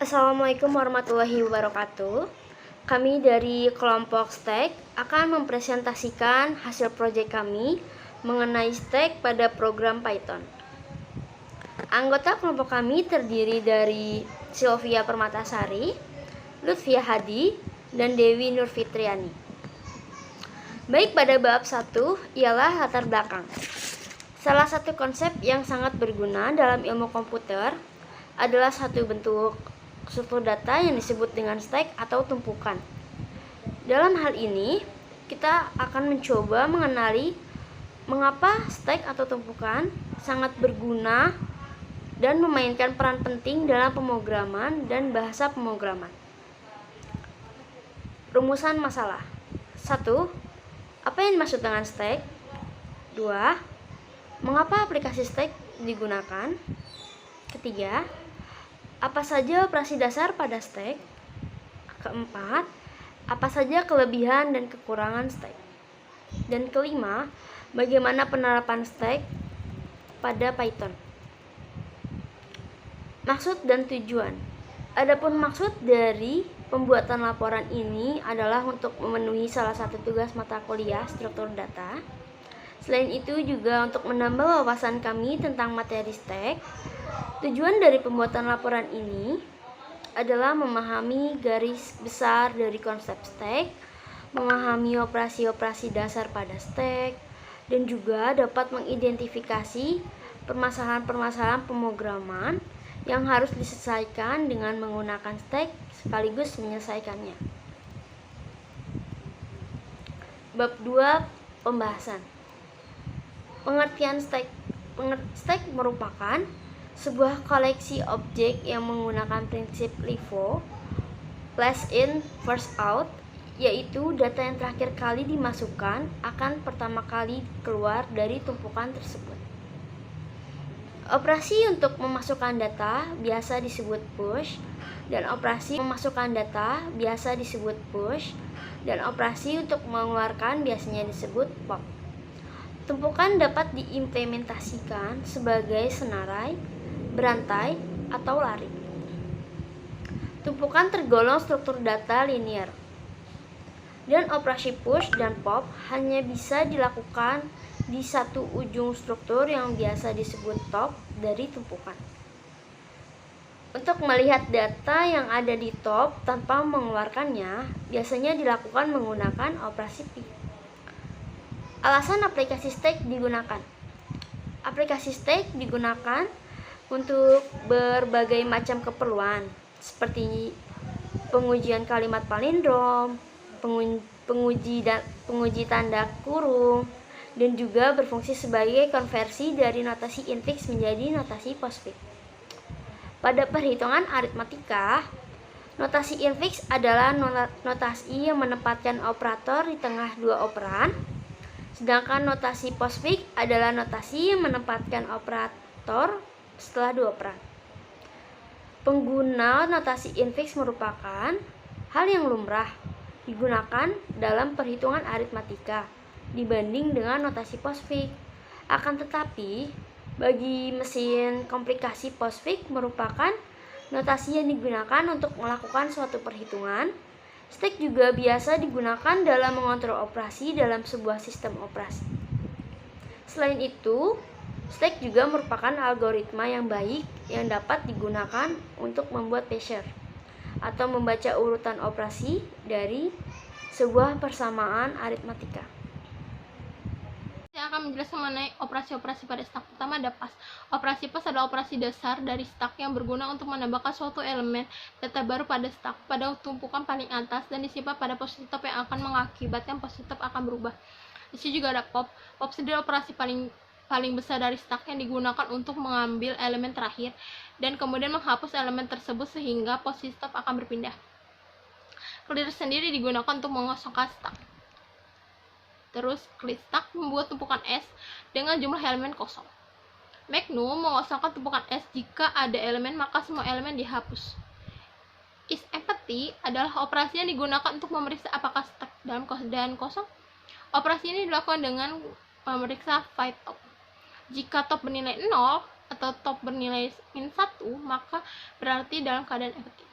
Assalamualaikum warahmatullahi wabarakatuh. Kami dari kelompok STEK akan mempresentasikan hasil proyek kami mengenai STEK pada program Python. Anggota kelompok kami terdiri dari Sylvia Permatasari, Lutfia Hadi, dan Dewi Nurfitriani. Baik, pada bab 1 ialah latar belakang. Salah satu konsep yang sangat berguna dalam ilmu komputer adalah satu bentuk struktur data yang disebut dengan stack atau tumpukan. Dalam hal ini, kita akan mencoba mengenali mengapa stack atau tumpukan sangat berguna dan memainkan peran penting dalam pemrograman dan bahasa pemrograman. Rumusan masalah. 1. Apa yang dimaksud dengan stack? 2. Mengapa aplikasi stack digunakan? Ketiga, apa saja operasi dasar pada stack? Keempat, apa saja kelebihan dan kekurangan stack? Dan kelima, bagaimana penerapan stack pada Python? Maksud dan tujuan. Adapun maksud dari pembuatan laporan ini adalah untuk memenuhi salah satu tugas mata kuliah struktur data. Selain itu juga untuk menambah wawasan kami tentang materi stack. Tujuan dari pembuatan laporan ini adalah memahami garis besar dari konsep stack, memahami operasi-operasi dasar pada stack, dan juga dapat mengidentifikasi permasalahan-permasalahan pemrograman yang harus diselesaikan dengan menggunakan stack sekaligus menyelesaikannya. Bab 2 pembahasan. Pengertian stack. Stack merupakan sebuah koleksi objek yang menggunakan prinsip LIFO, last in, first out, yaitu data yang terakhir kali dimasukkan akan pertama kali keluar dari tumpukan tersebut. Operasi untuk memasukkan data biasa disebut push, dan operasi memasukkan data biasa disebut push, dan operasi untuk mengeluarkan biasanya disebut pop. Tumpukan dapat diimplementasikan sebagai senarai, berantai, atau lari. Tumpukan tergolong struktur data linear. Dan operasi push dan pop hanya bisa dilakukan di satu ujung struktur yang biasa disebut top dari tumpukan. Untuk melihat data yang ada di top tanpa mengeluarkannya, biasanya dilakukan menggunakan operasi pick. Alasan aplikasi stack digunakan. Aplikasi stack digunakan untuk berbagai macam keperluan, seperti pengujian kalimat palindrom, penguji tanda kurung, dan juga berfungsi sebagai konversi dari notasi infix menjadi notasi postfix. Pada perhitungan aritmatika, notasi infix adalah notasi yang menempatkan operator di tengah dua operan, sedangkan notasi postfix adalah notasi yang menempatkan operator setelah dua operan. Pengguna notasi infix merupakan hal yang lumrah digunakan dalam perhitungan aritmatika dibanding dengan notasi postfix. Akan tetapi, bagi mesin komplikasi postfix merupakan notasi yang digunakan untuk melakukan suatu perhitungan. Stack juga biasa digunakan dalam mengontrol operasi dalam sebuah sistem operasi. Selain itu, stack juga merupakan algoritma yang baik yang dapat digunakan untuk membuat hasher atau membaca urutan operasi dari sebuah persamaan aritmatika. Saya akan menjelaskan mengenai operasi-operasi pada stack. Pertama ada pass. Operasi pass adalah operasi dasar dari stack yang berguna untuk menambahkan suatu elemen data baru pada stack pada tumpukan paling atas dan disimpan pada posisi top yang akan mengakibatkan posisi top akan berubah. Di sini juga ada pop. Pop sendiri operasi paling besar dari stack yang digunakan untuk mengambil elemen terakhir dan kemudian menghapus elemen tersebut sehingga posisi top akan berpindah. Clear sendiri digunakan untuk mengosongkan stack. Terus clear stack membuat tumpukan S dengan jumlah elemen kosong. Magnum mengosongkan tumpukan S jika ada elemen maka semua elemen dihapus. Isempty adalah operasi yang digunakan untuk memeriksa apakah stack dalam keadaan kosong. Operasi ini dilakukan dengan memeriksa void top. Jika top bernilai 0 atau top bernilai -1, maka berarti dalam keadaan empty.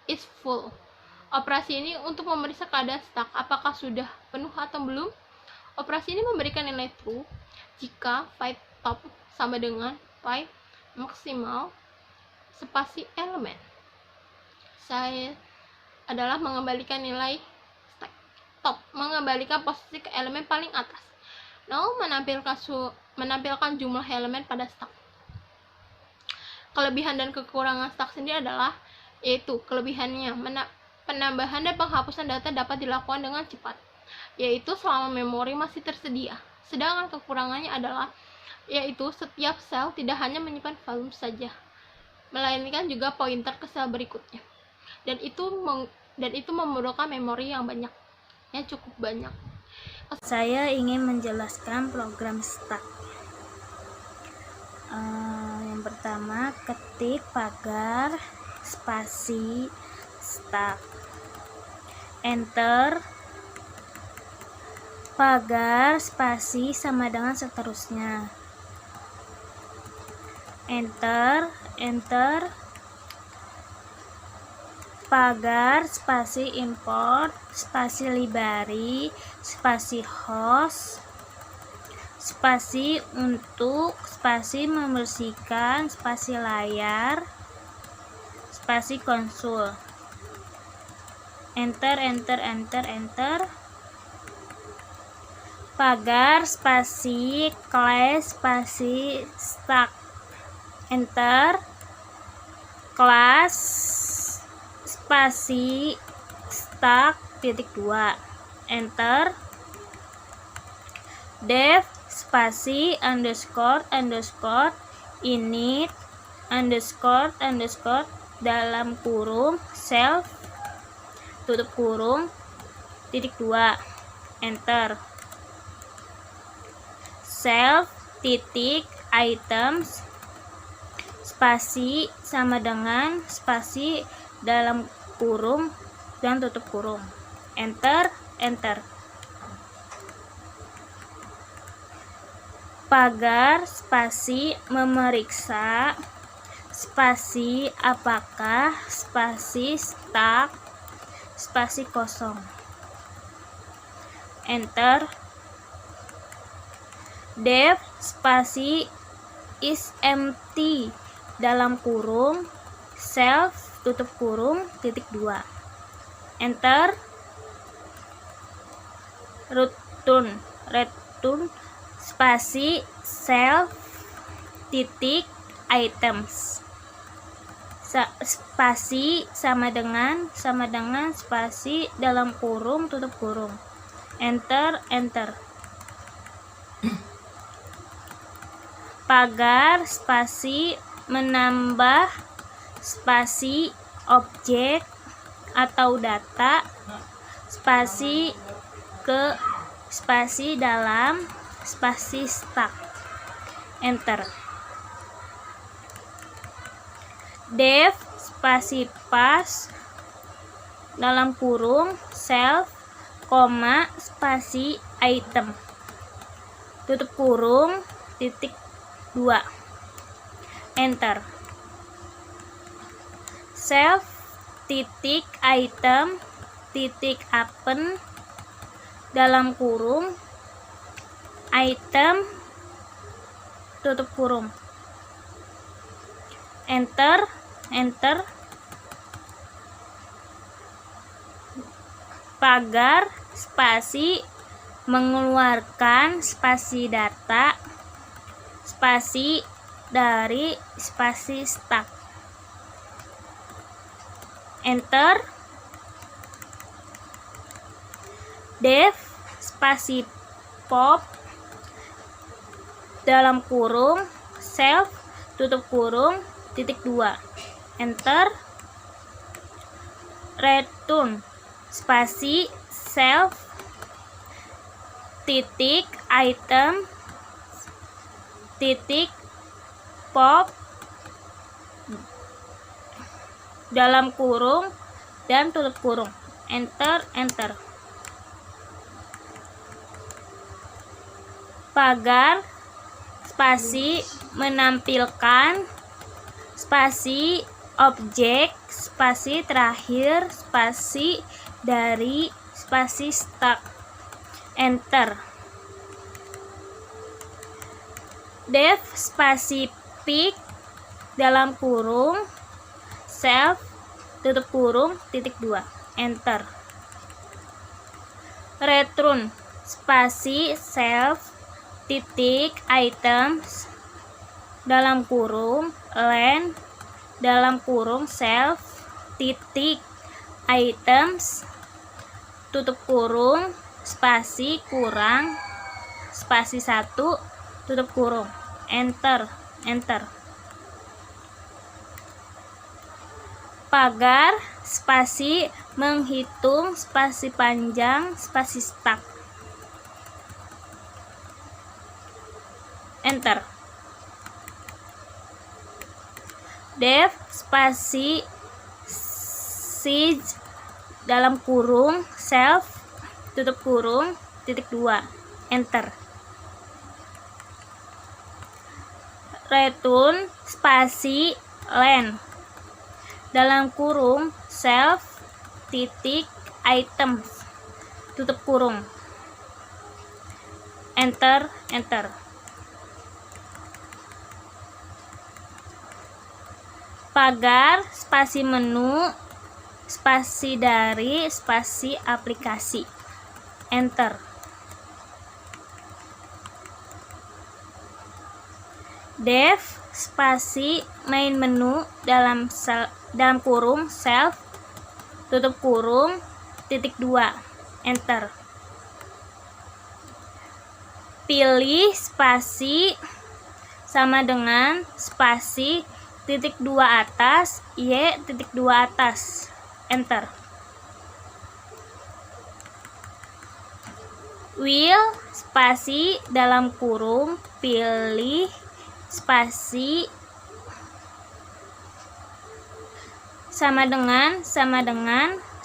is full. Operasi ini untuk memeriksa keadaan stuck, apakah sudah penuh atau belum. Operasi ini memberikan nilai true jika pipe top sama dengan pipe maksimal spasi elemen. Saya adalah mengembalikan nilai stack top, mengembalikan posisi ke elemen paling atas. Now menampilkan jumlah elemen pada stack. Kelebihan dan kekurangan stack sendiri adalah, yaitu kelebihannya penambahan dan penghapusan data dapat dilakukan dengan cepat, yaitu selama memori masih tersedia. Sedangkan kekurangannya adalah, yaitu setiap sel tidak hanya menyimpan volume saja, melainkan juga pointer ke sel berikutnya. Dan itu memerlukan memori yang banyak, yang cukup banyak. Saya ingin menjelaskan program stack. Yang pertama, ketik pagar spasi stack, enter, pagar spasi sama dengan seterusnya, enter, pagar spasi import spasi library spasi host spasi untuk spasi membersihkan spasi layar spasi konsul, enter, pagar spasi class spasi stack, enter, kelas spasi stack titik 2, enter, dev spasi underscore init underscore dalam kurung self tutup kurung titik 2, enter, self titik items spasi sama dengan spasi dalam kurung dan tutup kurung, enter, pagar spasi memeriksa spasi apakah spasi stack spasi kosong, enter, dev spasi is empty dalam kurung self tutup kurung titik 2, enter, return spasi self titik items spasi sama dengan spasi dalam kurung tutup kurung, enter, pagar spasi menambah spasi objek atau data spasi ke spasi dalam spasi stack, enter, dev spasi pas dalam kurung self koma spasi item tutup kurung titik 2, enter, self titik item titik append dalam kurung item tutup kurung, enter, pagar spasi mengeluarkan spasi data spasi dari spasi stack, enter, dev spasi pop dalam kurung self tutup kurung titik 2, enter, return spasi self titik item titik pop dalam kurung dan tutup kurung, enter, pagar spasi menampilkan spasi objek, spasi terakhir, spasi dari, spasi stuck, enter. Def spasi pick dalam kurung self tutup kurung titik 2, enter. Return spasi self titik items dalam kurung len dalam kurung self titik items tutup kurung spasi kurang spasi 1 tutup kurung, enter. Pagar spasi menghitung spasi panjang spasi stuck, enter. Def spasi siege dalam kurung self tutup kurung titik 2, enter. Return spasi len dalam kurung self titik items tutup kurung, enter. Pagar spasi menu spasi dari spasi aplikasi, enter. Def spasi main menu dalam kurung self tutup kurung titik 2, enter. Pilih spasi sama dengan spasi titik 2 atas y titik 2 atas, enter. Will spasi dalam kurung pilih spasi sama dengan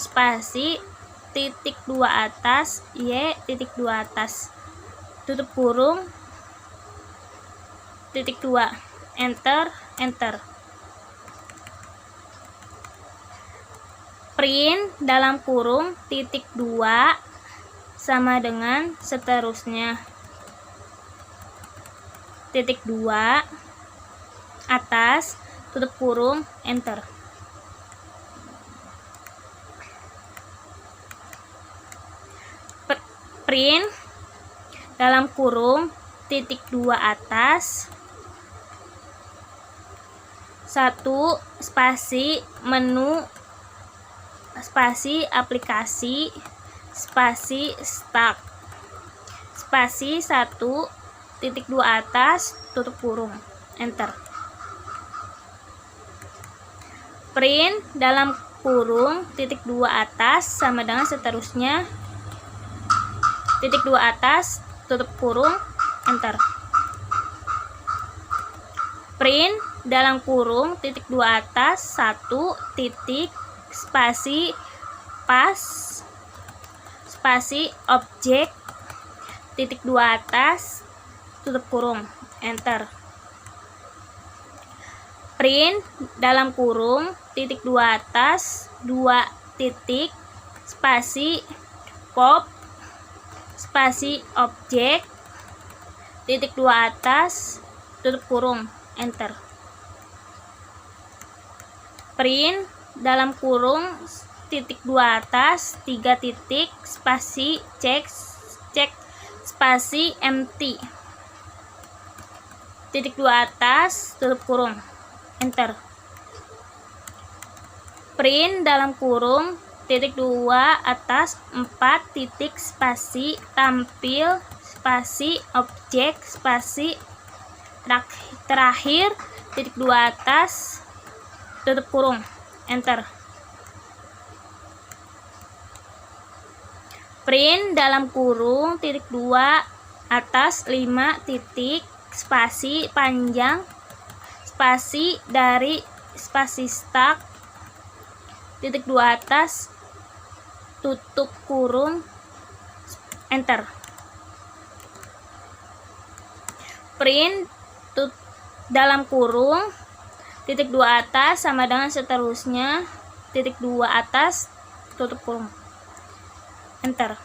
spasi titik 2 atas y titik 2 atas tutup kurung titik 2, enter. Print dalam kurung titik 2 sama dengan seterusnya titik 2 atas tutup kurung, enter. Print dalam kurung titik 2 atas 1 spasi menu spasi aplikasi spasi stuck spasi 1 titik 2 atas tutup kurung, enter. Print dalam kurung titik 2 atas sama dengan seterusnya titik 2 atas tutup kurung, enter. Print dalam kurung titik 2 atas 1 titik spasi pas spasi objek titik 2 atas tutup kurung, enter. Print dalam kurung titik 2 atas 2 titik spasi pop spasi objek titik 2 atas tutup kurung, enter. Print dalam kurung titik 2 atas 3 titik spasi cek spasi empty titik 2 atas tutup kurung, enter. Print dalam kurung titik 2 atas 4 titik spasi tampil spasi objek spasi terakhir titik 2 atas tutup kurung, enter. Print dalam kurung titik 2 atas 5 titik spasi panjang spasi dari spasi stuck titik 2 atas tutup kurung, enter. Print dalam kurung titik 2 atas sama dengan seterusnya, titik 2 atas, tutup kurung, enter.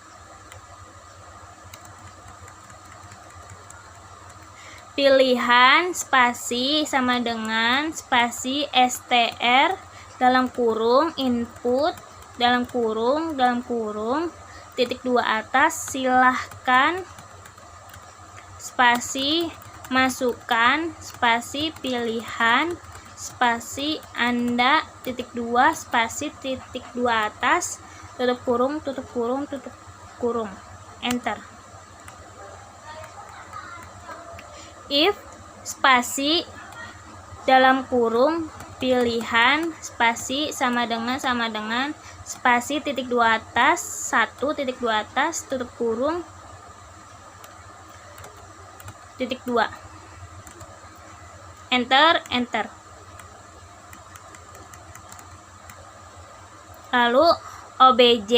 Pilihan spasi sama dengan spasi str dalam kurung input dalam kurung titik 2 atas, silahkan spasi masukkan spasi pilihan spasi Anda titik 2 spasi titik 2 atas, tutup kurung, enter. If spasi dalam kurung pilihan spasi sama dengan spasi titik 2 atas 1 titik 2 atas, tutup kurung, titik 2, enter. Lalu obj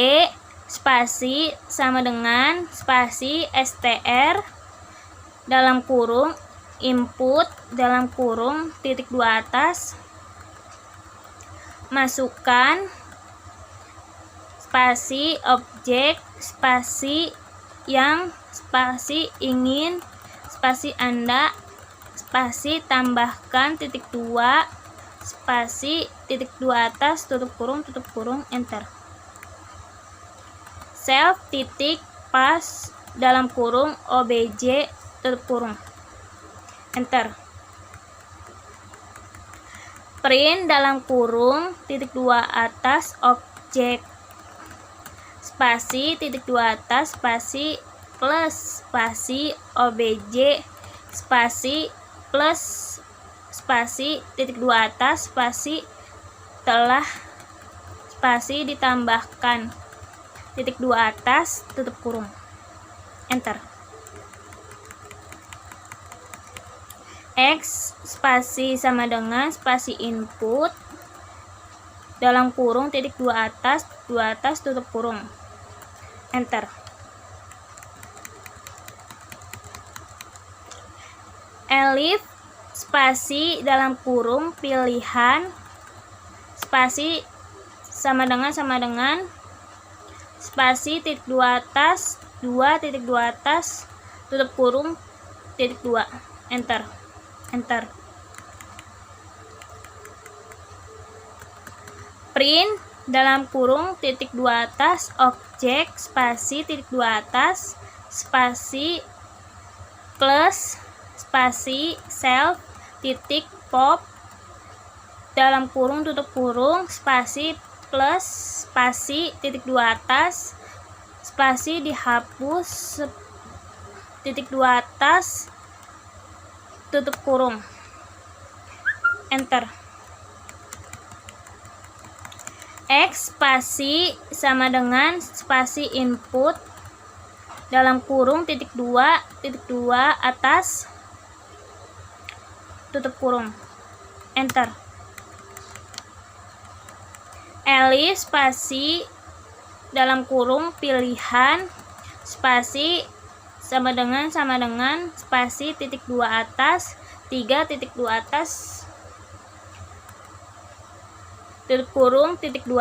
spasi sama dengan spasi str dalam kurung input dalam kurung titik 2 atas, masukkan spasi objek spasi yang spasi ingin spasi Anda spasi tambahkan titik 2 spasi titik 2 atas, tutup kurung, enter. Self titik pas dalam kurung obj tutup kurung, enter. Print dalam kurung titik 2 atas objek spasi titik 2 atas spasi plus spasi obj spasi plus spasi titik 2 atas spasi telah spasi ditambahkan titik 2 atas, tutup kurung, enter. X spasi sama dengan spasi input dalam kurung titik 2 atas, tutup kurung, enter. Elif spasi dalam kurung pilihan spasi sama dengan spasi titik 2 atas 2 titik 2 atas, tutup kurung, titik 2, enter. Print dalam kurung titik 2 atas objek spasi titik 2 atas spasi plus spasi self titik pop dalam kurung tutup kurung spasi plus spasi titik 2 atas spasi dihapus titik 2 atas, tutup kurung, enter. X spasi sama dengan spasi input dalam kurung titik 2 atas, tutup kurung, enter. Elif spasi dalam kurung pilihan spasi sama dengan spasi titik 2 atas 3 titik 2 atas, tutup kurung, titik 2,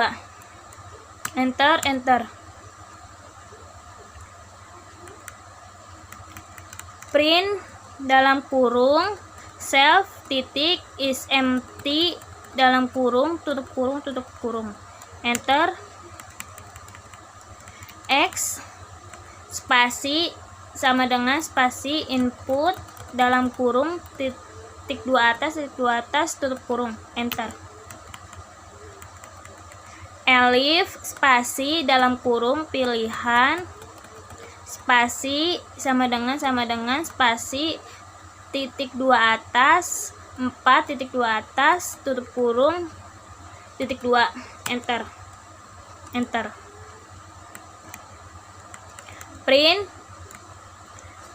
enter. Print dalam kurung self titik is empty dalam kurung tutup kurung, enter. X spasi sama dengan spasi input dalam kurung titik 2 atas, tutup kurung, enter. Elif spasi dalam kurung pilihan spasi sama dengan spasi titik 2 atas 4 titik 2 atas, tutup kurung, titik 2, enter. Print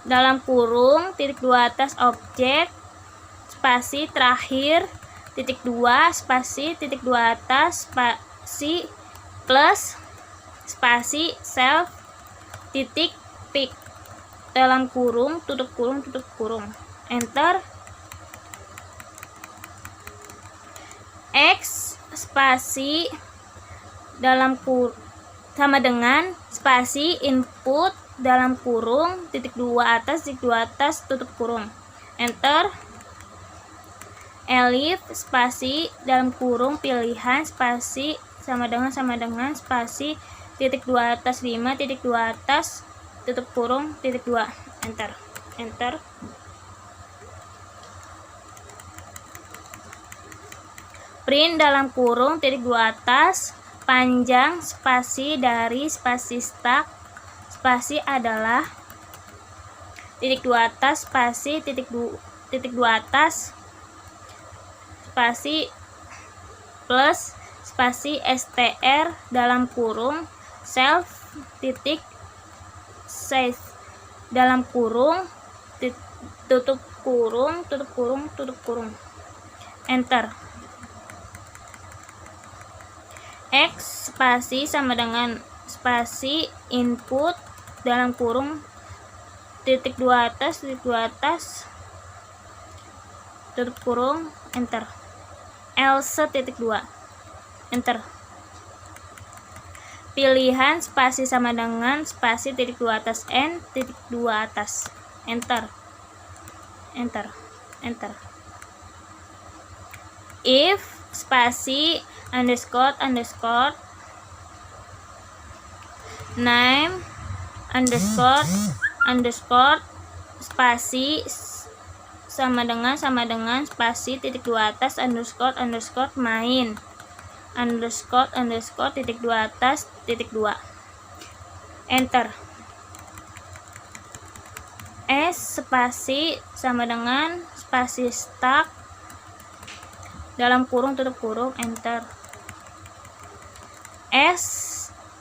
dalam kurung titik 2 atas objek spasi terakhir titik 2 spasi titik 2 atas spasi plus spasi self titik pick dalam kurung tutup kurung, enter. X spasi dalam sama dengan spasi input dalam kurung titik 2 atas tutup kurung, enter. Elif spasi dalam kurung pilihan spasi sama dengan spasi titik 2 atas 5 titik 2 atas tutup kurung titik 2, enter. Print dalam kurung titik 2 atas panjang spasi dari spasi stack spasi adalah titik 2 atas spasi titik 2 atas spasi plus spasi str dalam kurung self titik size dalam kurung tutup kurung, enter. X spasi sama dengan spasi input dalam kurung titik 2 atas tutup kurung, enter. Else titik 2, enter. Pilihan spasi sama dengan spasi titik 2 atas n titik 2 atas, enter. If spasi underscore name underscore spasi sama dengan spasi titik 2 atas underscore main underscore titik 2 atas titik 2, enter. S spasi sama dengan spasi stack dalam kurung tutup kurung, enter. S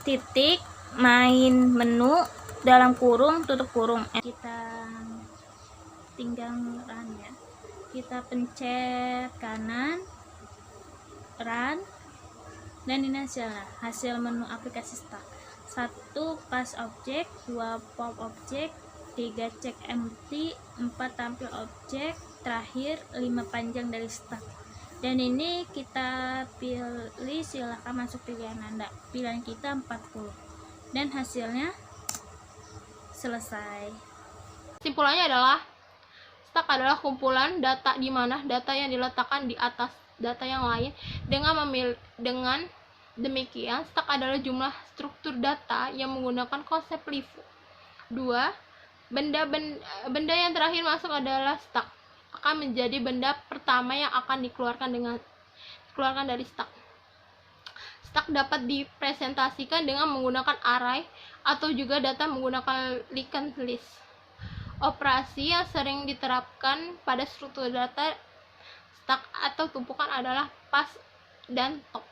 titik main menu dalam kurung tutup kurung, kita tinggal run ya, kita pencet kanan run dan ini hasil menu aplikasi stack. 1 pass objek, 2 pop objek, 3 check empty, 4 tampil objek, terakhir 5 panjang dari stack. Dan ini kita pilih, silahkan masuk pilihan Anda, pilihan kita 40 dan hasilnya selesai. Kesimpulannya adalah stack adalah kumpulan data di mana data yang diletakkan di atas data yang lain. Dengan demikian, stack adalah jumlah struktur data yang menggunakan konsep LIFO. 2. Benda yang terakhir masuk adalah stack akan menjadi benda pertama yang akan dikeluarkan dari stack. Stack dapat dipresentasikan dengan menggunakan array atau juga data menggunakan linked list. Operasi yang sering diterapkan pada struktur data stack atau tumpukan adalah pass dan top.